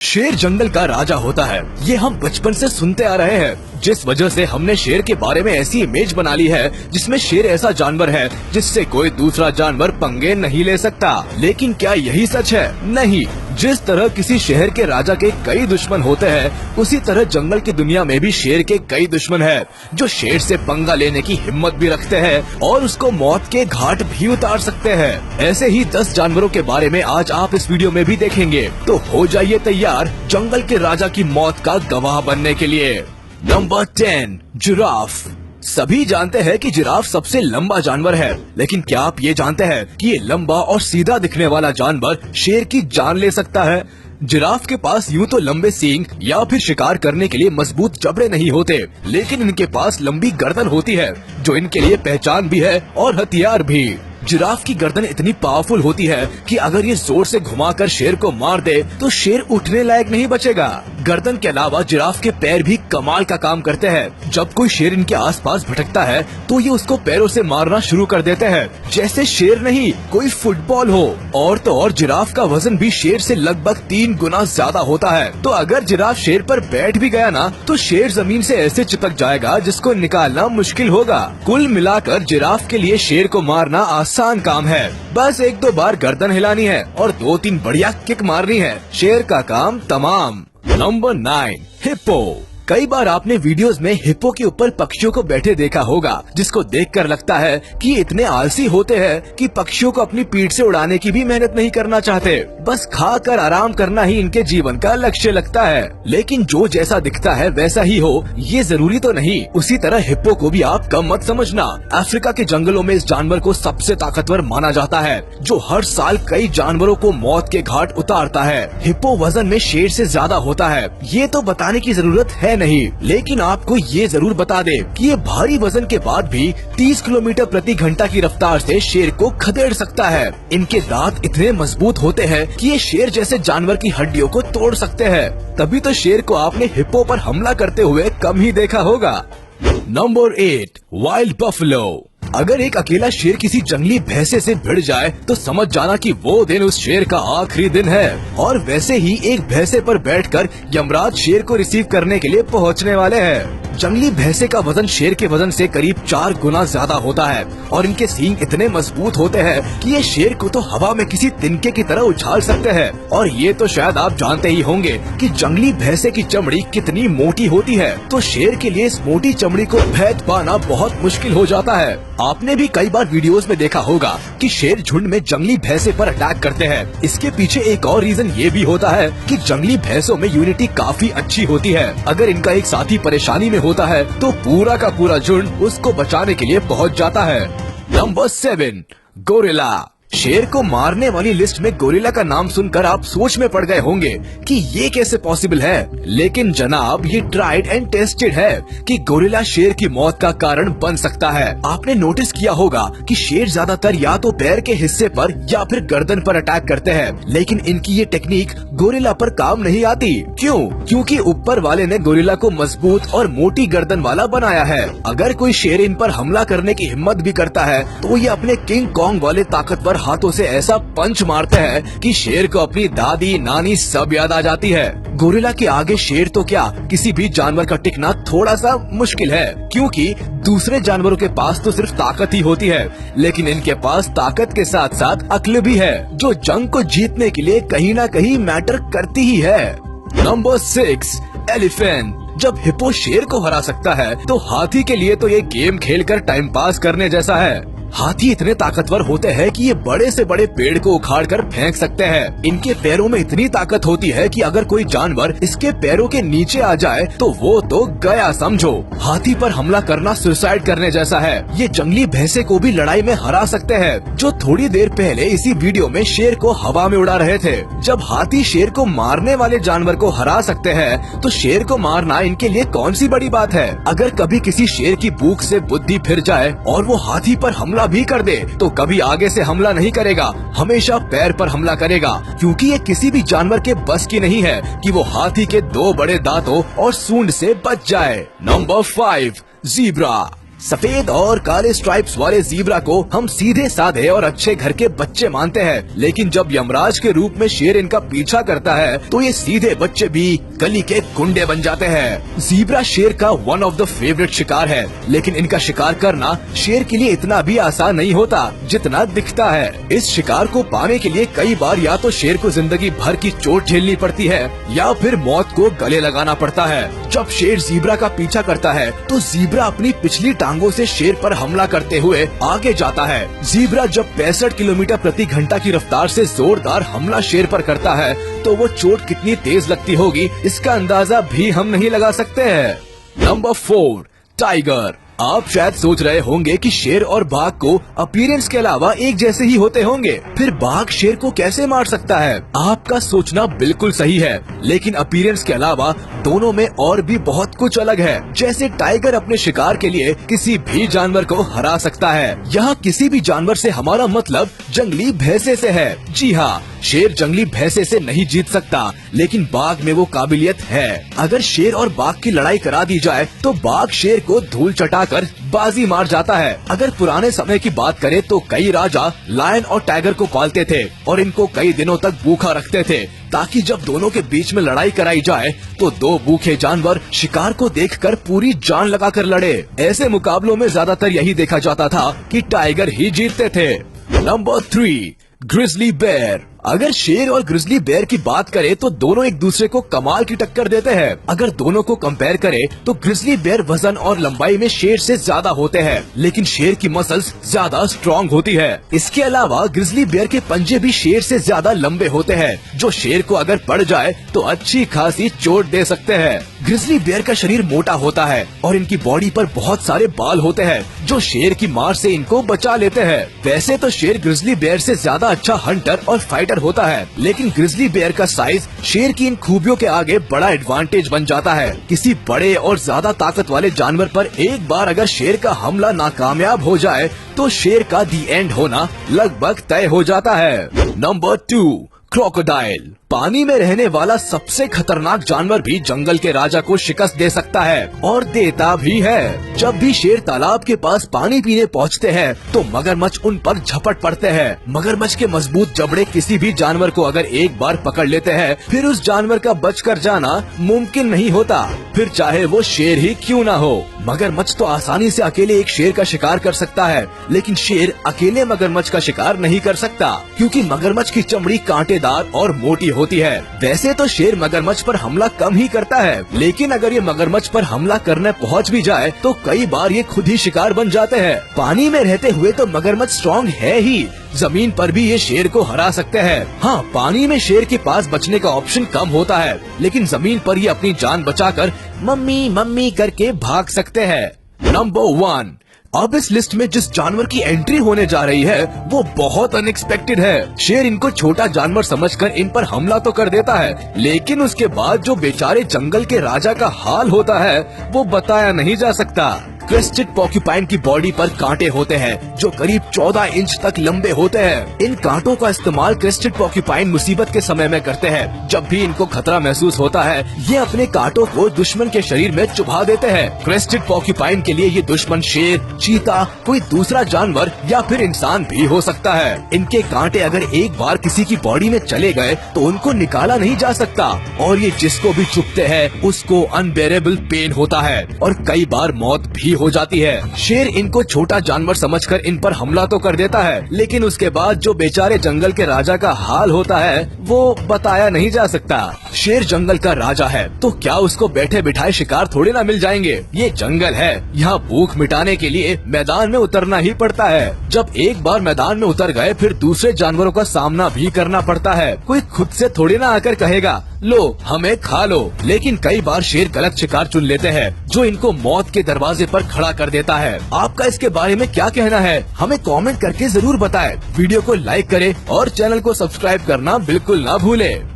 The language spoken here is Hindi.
शेर जंगल का राजा होता है, ये हम बचपन से सुनते आ रहे हैं, जिस वजह से हमने शेर के बारे में ऐसी इमेज बना ली है जिसमें शेर ऐसा जानवर है जिससे कोई दूसरा जानवर पंगे नहीं ले सकता। लेकिन क्या यही सच है? नहीं। जिस तरह किसी शहर के राजा के कई दुश्मन होते हैं, उसी तरह जंगल की दुनिया में भी शेर के कई दुश्मन हैं, जो शेर से पंगा लेने की हिम्मत भी रखते हैं और उसको मौत के घाट भी उतार सकते हैं। ऐसे ही 10 जानवरों के बारे में आज आप इस वीडियो में भी देखेंगे, तो हो जाइए तैयार जंगल के राजा की मौत का गवाह बनने के लिए। Number 10, giraffe. सभी जानते हैं कि जिराफ सबसे लंबा जानवर है, लेकिन क्या आप ये जानते हैं कि ये लंबा और सीधा दिखने वाला जानवर शेर की जान ले सकता है? जिराफ के पास यूं तो लंबे सींग या फिर शिकार करने के लिए मजबूत जबड़े नहीं होते, लेकिन इनके पास लंबी गर्दन होती है, जो इनके लिए पहचान भी है और हथियार भी। जिराफ की गर्दन इतनी पावरफुल होती है कि अगर ये जोर से घुमाकर शेर को मार दे तो शेर उठने लायक नहीं बचेगा। गर्दन के अलावा जिराफ के पैर भी कमाल का काम करते हैं। जब कोई शेर इनके आसपास भटकता है तो ये उसको पैरों से मारना शुरू कर देते हैं, जैसे शेर नहीं कोई फुटबॉल हो। और तो और जिराफ का वजन भी शेर से लगभग 3 गुना ज्यादा होता है, तो अगर जिराफ शेर पर बैठ भी गया ना तो शेर जमीन से ऐसे चिपक जाएगा जिसको निकालना मुश्किल होगा। कुल मिलाकर जिराफ के लिए शेर को मारना आसान काम है। बस 1-2 बार गर्दन हिलानी है और 2-3 बढ़िया किक मारनी है, शेर का काम तमाम। Number 9, hippo. कई बार आपने वीडियोस में हिप्पो के ऊपर पक्षियों को बैठे देखा होगा, जिसको देखकर लगता है कि ये इतने आलसी होते हैं कि पक्षियों को अपनी पीठ से उड़ाने की भी मेहनत नहीं करना चाहते, बस खाकर आराम करना ही इनके जीवन का लक्ष्य लगता है। लेकिन जो जैसा दिखता है वैसा ही हो, ये जरूरी तो नहीं। उसी तरह हिप्पो को भी आप कम मत समझना। अफ्रीका के जंगलों में इस जानवर को सबसे ताकतवर माना जाता है, जो हर साल कई जानवरों को मौत के घाट उतारता है। हिप्पो वजन में शेर से ज्यादा होता है, ये तो बताने की जरूरत है नहीं, लेकिन आपको ये जरूर बता दे कि ये भारी वजन के बाद भी 30 किलोमीटर प्रति घंटा की रफ्तार से शेर को खदेड़ सकता है। इनके दांत इतने मजबूत होते हैं कि ये शेर जैसे जानवर की हड्डियों को तोड़ सकते हैं। तभी तो शेर को आपने हिप्पो पर हमला करते हुए कम ही देखा होगा। Number 8, wild buffalo. अगर एक अकेला शेर किसी जंगली भैंसे से भिड़ जाए तो समझ जाना कि वो दिन उस शेर का आखिरी दिन है। और वैसे ही एक भैंसे पर बैठकर यमराज शेर को रिसीव करने के लिए पहुंचने वाले हैं। जंगली भैंसे का वजन शेर के वजन से करीब 4 गुना ज्यादा होता है और इनके सींग इतने मजबूत होते हैं कि ये शेर को तो हवा में किसी तिनके की तरह उछाल सकते हैं। और ये तो शायद आप जानते ही होंगे कि जंगली भैंसे की चमड़ी कितनी मोटी होती है, तो शेर के लिए इस मोटी चमड़ी को भेद पाना बहुत मुश्किल हो जाता है। आपने भी कई बार वीडियोस में देखा होगा कि शेर झुंड में जंगली भैंसे पर अटैक करते हैं। इसके पीछे एक और रीजन ये भी होता है कि जंगली भैंसों में यूनिटी काफी अच्छी होती है। अगर इनका एक साथी परेशानी में होता है तो पूरा का पूरा झुंड उसको बचाने के लिए पहुंच जाता है। Number 7, gorilla. शेर को मारने वाली लिस्ट में गोरिल्ला का नाम सुनकर आप सोच में पड़ गए होंगे कि ये कैसे पॉसिबल है, लेकिन जनाब ये ट्राइड एंड टेस्टेड है कि गोरिल्ला शेर की मौत का कारण बन सकता है। आपने नोटिस किया होगा कि शेर ज्यादातर या तो पैर के हिस्से पर या फिर गर्दन पर अटैक करते हैं, लेकिन इनकी ये टेक्निक गोरिल्ला पर काम नहीं आती। क्यों? क्योंकि ऊपर वाले ने गोरिल्ला को मजबूत और मोटी गर्दन वाला बनाया है। अगर कोई शेर इन पर हमला करने की हिम्मत भी करता है तो ये अपने किंग कॉन्ग वाले ताकतवर हाथों से ऐसा पंच मारते हैं कि शेर को अपनी दादी नानी सब याद आ जाती है। गोरिल्ला के आगे शेर तो क्या, किसी भी जानवर का टिकना थोड़ा सा मुश्किल है, क्योंकि दूसरे जानवरों के पास तो सिर्फ ताकत ही होती है, लेकिन इनके पास ताकत के साथ साथ अक्ल भी है, जो जंग को जीतने के लिए कहीं ना कहीं मैटर करती ही है। Number 6, elephant. जब हिप्पो शेर को हरा सकता है तो हाथी के लिए तो ये गेम खेलकर टाइम पास करने जैसा है। हाथी इतने ताकतवर होते हैं कि ये बड़े से बड़े पेड़ को उखाड़कर फेंक सकते हैं। इनके पैरों में इतनी ताकत होती है कि अगर कोई जानवर इसके पैरों के नीचे आ जाए तो वो तो गया समझो। हाथी पर हमला करना सुसाइड करने जैसा है। ये जंगली भैंसे को भी लड़ाई में हरा सकते हैं, जो थोड़ी देर पहले इसी वीडियो में शेर को हवा में उड़ा रहे थे। जब हाथी शेर को मारने वाले जानवर को हरा सकते हैं तो शेर को मारना इनके लिए कौन सी बड़ी बात है। अगर कभी किसी शेर की भूख से बुद्धि फिर जाए और वो हाथी पर हमला भी कर दे तो कभी आगे से हमला नहीं करेगा, हमेशा पैर पर हमला करेगा, क्योंकि ये किसी भी जानवर के बस की नहीं है कि वो हाथी के 2 बड़े दांतों और सूंड से बच जाए। Number 5, zebra. सफेद और काले स्ट्राइप्स वाले ज़ीब्रा को हम सीधे साधे और अच्छे घर के बच्चे मानते हैं, लेकिन जब यमराज के रूप में शेर इनका पीछा करता है तो ये सीधे बच्चे भी गली के गुंडे बन जाते हैं। ज़ीब्रा शेर का वन ऑफ द फेवरेट शिकार है, लेकिन इनका शिकार करना शेर के लिए इतना भी आसान नहीं होता जितना दिखता है। इस शिकार को पाने के लिए कई बार या तो शेर को जिंदगी भर की चोट झेलनी पड़ती है या फिर मौत को गले लगाना पड़ता है। जब शेर ज़ीब्रा का पीछा करता है तो ज़ीब्रा अपनी पिछली टांगों से शेर पर हमला करते हुए आगे जाता है। ज़ीब्रा जब 65 किलोमीटर प्रति घंटा की रफ्तार से जोरदार हमला शेर पर करता है तो वो चोट कितनी तेज लगती होगी इसका अंदाजा भी हम नहीं लगा सकते हैं। Number 4, tiger. आप शायद सोच रहे होंगे कि शेर और बाघ को अपीयरेंस के अलावा एक जैसे ही होते होंगे, फिर बाघ शेर को कैसे मार सकता है? आपका सोचना बिल्कुल सही है, लेकिन अपीयरेंस के अलावा दोनों में और भी बहुत कुछ अलग है। जैसे टाइगर अपने शिकार के लिए किसी भी जानवर को हरा सकता है। यहाँ किसी भी जानवर से हमारा मतलब जंगली भैंसे से है। जी हाँ, शेर जंगली भैंसे से नहीं जीत सकता, लेकिन बाघ में वो काबिलियत है। अगर शेर और बाघ की लड़ाई करा दी जाए तो बाघ शेर को धूल चटाकर बाजी मार जाता है। अगर पुराने समय की बात करें तो कई राजा लायन और टाइगर को पालते थे और इनको कई दिनों तक भूखा रखते थे, ताकि जब दोनों के बीच में लड़ाई कराई जाए तो दो भूखे जानवर शिकार को देखकर पूरी जान लगाकर लड़े। ऐसे मुकाबलों में ज्यादातर यही देखा जाता था कि टाइगर ही जीतते थे। Number 3, grizzly bear. अगर शेर और ग्रिजली बेयर की बात करें तो दोनों एक दूसरे को कमाल की टक्कर देते हैं। अगर दोनों को कंपेयर करें तो ग्रिजली बेयर वजन और लंबाई में शेर से ज्यादा होते हैं, लेकिन शेर की मसल्स ज्यादा स्ट्रॉन्ग होती है। इसके अलावा ग्रिजली बेयर के पंजे भी शेर से ज्यादा लंबे होते हैं, जो शेर को अगर पड़ जाए तो अच्छी खासी चोट दे सकते हैं। ग्रिजली बेयर का शरीर मोटा होता है और इनकी बॉडी पर बहुत सारे बाल होते हैं, जो शेर की मार से इनको बचा लेते हैं। वैसे तो शेर ग्रिजली बेयर से ज्यादा अच्छा हंटर और फाइटर होता है, लेकिन ग्रिजली बेयर का साइज शेर की इन खूबियों के आगे बड़ा एडवांटेज बन जाता है। किसी बड़े और ज्यादा ताकत वाले जानवर पर एक बार अगर शेर का हमला नाकामयाब हो जाए तो शेर का दी एंड होना लगभग तय हो जाता है। Number 2, crocodile. पानी में रहने वाला सबसे खतरनाक जानवर भी जंगल के राजा को शिकस्त दे सकता है और देता भी है। जब भी शेर तालाब के पास पानी पीने पहुंचते हैं तो मगरमच्छ उन पर झपट पड़ते हैं। मगरमच्छ के मजबूत जबड़े किसी भी जानवर को अगर एक बार पकड़ लेते हैं फिर उस जानवर का बचकर जाना मुमकिन नहीं होता, फिर चाहे वो शेर ही क्यों ना हो। मगरमच्छ तो आसानी से अकेले एक शेर का शिकार कर सकता है, लेकिन शेर अकेले मगरमच्छ का शिकार नहीं कर सकता, क्योंकि मगरमच्छ की चमड़ी कांटेदार और मोटी होती है। वैसे तो शेर मगरमच्छ पर हमला कम ही करता है, लेकिन अगर ये मगरमच्छ पर हमला करने पहुंच भी जाए तो कई बार ये खुद ही शिकार बन जाते हैं। पानी में रहते हुए तो मगरमच्छ स्ट्रॉन्ग है ही, जमीन पर भी ये शेर को हरा सकते हैं। हाँ, पानी में शेर के पास बचने का ऑप्शन कम होता है, लेकिन जमीन पर ये अपनी जान बचाकर मम्मी मम्मी करके भाग सकते हैं। नंबर 1, अब इस लिस्ट में जिस जानवर की एंट्री होने जा रही है वो बहुत अनएक्सपेक्टेड है। शेर इनको छोटा जानवर समझकर इन पर हमला तो कर देता है, लेकिन उसके बाद जो बेचारे जंगल के राजा का हाल होता है वो बताया नहीं जा सकता। क्रेस्टेड पोर्क्यूपाइन की बॉडी पर कांटे होते हैं जो करीब 14 इंच तक लंबे होते हैं। इन कांटों का इस्तेमाल क्रेस्टेड पोर्क्यूपाइन मुसीबत के समय में करते हैं। जब भी इनको खतरा महसूस होता है ये अपने कांटों को दुश्मन के शरीर में चुभा देते हैं। क्रेस्टेड पोर्क्यूपाइन के लिए ये दुश्मन शेर, चीता, कोई दूसरा जानवर या फिर इंसान भी हो सकता है। इनके कांटे अगर एक बार किसी की बॉडी में चले गए तो उनको निकाला नहीं जा सकता और ये जिसको भी चुभते हैं उसको अनबेरेबल पेन होता है और कई बार मौत भी हो जाती है। शेर इनको छोटा जानवर समझकर इन पर हमला तो कर देता है, लेकिन उसके बाद जो बेचारे जंगल के राजा का हाल होता है वो बताया नहीं जा सकता। शेर जंगल का राजा है तो क्या उसको बैठे बिठाए शिकार थोड़े ना मिल जाएंगे। ये जंगल है, यहाँ भूख मिटाने के लिए मैदान में उतरना ही पड़ता है। जब एक बार मैदान में उतर गए फिर दूसरे जानवरों का सामना भी करना पड़ता है। कोई खुद से थोड़ी ना आकर कहेगा लो हमें खा लो, लेकिन कई बार शेर गलत शिकार चुन लेते हैं जो इनको मौत के दरवाजे पर खड़ा कर देता है। आपका इसके बारे में क्या कहना है हमें कमेंट करके जरूर बताएं। वीडियो को लाइक करें और चैनल को सब्सक्राइब करना बिल्कुल ना भूलें।